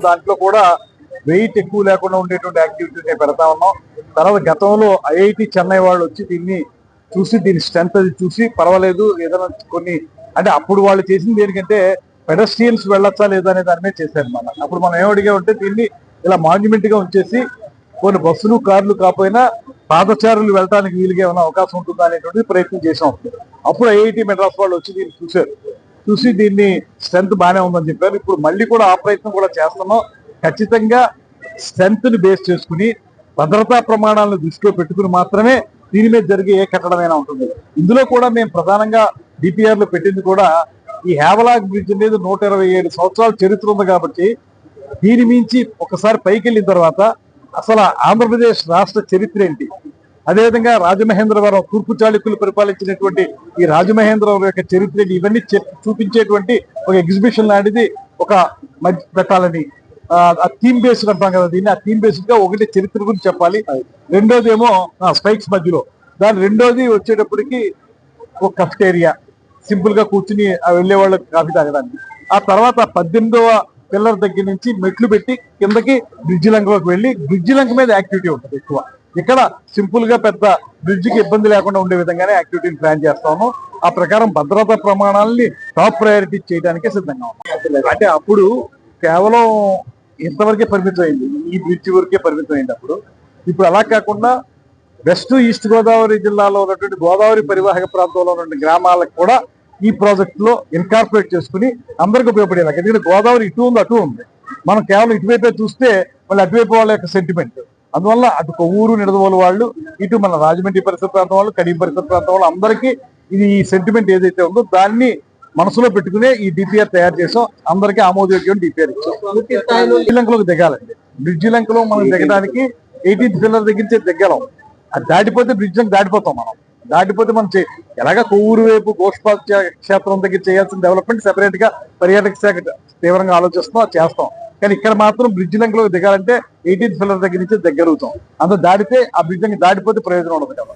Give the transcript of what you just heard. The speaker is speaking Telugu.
దాంట్లో కూడా వెయిట్ ఎక్కువ లేకుండా ఉండేటువంటి యాక్టివిటీస్ పెడతా ఉన్నాం. తర్వాత గతంలో ఐఐటి చెన్నై వాళ్ళు వచ్చి దీన్ని చూసి దీని స్ట్రెంత్ అది చూసి పర్వాలేదు ఏదైనా కొన్ని అంటే అప్పుడు వాళ్ళు చేసింది దేనికంటే పెడస్ట్రియన్స్ వెళ్ళొచ్చా లేదా అనే దాని మీద చేశారు. అప్పుడు మనం ఏమడిగా ఉంటే దీన్ని ఇలా మాన్యుమెంట్ గా ఉంచేసి కొన్ని బస్సులు కార్లు కాకపోయినా పాదచారులు వెళ్ళడానికి వీలుగా ఏమైనా అవకాశం ఉంటుందా అనేటువంటి ప్రయత్నం చేసాం. అప్పుడు ఐఐటి మెడ్రాస్ వాళ్ళు వచ్చి దీన్ని చూశారు. చూసి దీన్ని స్ట్రెంత్ బాగానే ఉందని చెప్పారు. ఇప్పుడు మళ్ళీ కూడా ఆ ప్రయత్నం కూడా చేస్తున్నాం. ఖచ్చితంగా స్ట్రెంత్ ని బేస్ చేసుకుని భద్రతా ప్రమాణాలను దృష్టిలో పెట్టుకుని మాత్రమే దీని మీద జరిగే ఏ కట్టడమైనా ఉంటుంది. ఇందులో కూడా మేము ప్రధానంగా డిపిఆర్ లో పెట్టింది కూడా ఈ హేవలాక్ బ్రిడ్జ్ అనేది 127 సంవత్సరాల చరిత్ర ఉంది కాబట్టి దీని మించి ఒకసారి పైకి వెళ్ళిన తర్వాత అసలు ఆంధ్రప్రదేశ్ రాష్ట్ర చరిత్ర ఏంటి, అదేవిధంగా రాజమహేంద్రవరం తూర్పు చాళుక్యులు పరిపాలించినటువంటి ఈ రాజమహేంద్రవరం యొక్క చరిత్ర ఇవన్నీ చూపించేటువంటి ఒక ఎగ్జిబిషన్ లాంటిది ఒక పెట్టాలని ఆ థీమ్ బేస్డ్ అంటాం కదా దీన్ని. ఆ థీమ్ బేస్డ్ గా ఒకటి చరిత్ర గురించి చెప్పాలి, రెండోది ఏమో స్పైక్స్ మధ్యలో దాని రెండోది వచ్చేటప్పటికి ఒక కఫ్టేరియా సింపుల్ గా కూర్చుని వెళ్లే వాళ్ళకి కాఫీ తాగడానికి. ఆ తర్వాత 18వ పిల్లర్ దగ్గర నుంచి మెట్లు పెట్టి కిందకి బ్రిడ్జి లంకలోకి వెళ్ళి బ్రిడ్జి లంక మీద యాక్టివిటీ ఉంటుంది ఎక్కువ. ఇక్కడ సింపుల్ గా పెద్ద బ్రిడ్జికి ఇబ్బంది లేకుండా ఉండే విధంగానే యాక్టివిటీని ప్లాన్ చేస్తాము. ఆ ప్రకారం భద్రతా ప్రమాణాలని టాప్ ప్రయారిటీ చేయడానికే సిద్ధంగా ఉన్నాం. అంటే అప్పుడు కేవలం ఇంతవరకే పరిమితం అయింది, ఈ బ్రిడ్జి వరకే పరిమితం అయింది అప్పుడు. ఇప్పుడు అలా కాకుండా వెస్ట్ ఈస్ట్ గోదావరి జిల్లాలో ఉన్నటువంటి గోదావరి పరివాహక ప్రాంతంలో ఉన్న గ్రామాలకు కూడా ఈ ప్రాజెక్ట్ లో ఇన్కార్పొరేట్ చేసుకుని అందరికి ఉపయోగపడేలాగా. ఎందుకంటే గోదావరి ఇటు ఉంది అటు ఉంది, మనం కేవలం ఇటువైపే చూస్తే మళ్ళీ అటువైపు వాళ్ళ యొక్క సెంటిమెంట్. అందువల్ల అటు కొవ్వూరు నిడదవోలు వాళ్ళు, ఇటు మన రాజమండ్రి పరిసర ప్రాంతం వాళ్ళు, కడియం పరిసర ప్రాంతం వాళ్ళు అందరికీ ఇది ఈ సెంటిమెంట్ ఏదైతే ఉందో దాన్ని మనసులో పెట్టుకునే ఈ డిపిఆర్ తయారు చేసాం. అందరికీ ఆమోదయోగ్యం డిపిఆర్ ఇచ్చాం. బ్రిడ్జి లంకలోకి దిగాలండి. బ్రిడ్జి లంకలో మనం దిగడానికి 18th పిల్లర్ దగ్గర నుంచి దిగలం. అది దాటిపోతే బ్రిడ్జ్ లంక దాటిపోతాం. మనం దాటిపోతే మనం ఎలాగా కొవ్వూరు వైపు గోష్పాల్ క్షేత్రం దగ్గర చేయాల్సిన డెవలప్మెంట్ సెపరేట్ గా పర్యాటక శాఖ తీవ్రంగా ఆలోచిస్తాం, అది చేస్తాం. కానీ ఇక్కడ మాత్రం బ్రిడ్జి లంకలోకి దిగాలంటే 18th పిల్లర్ దగ్గర నుంచి దగ్గరవుతాం. అందులో దాటితే ఆ బ్రిడ్జ్ లంక దాటిపోతే ప్రయోజనం ఉండదు కదా.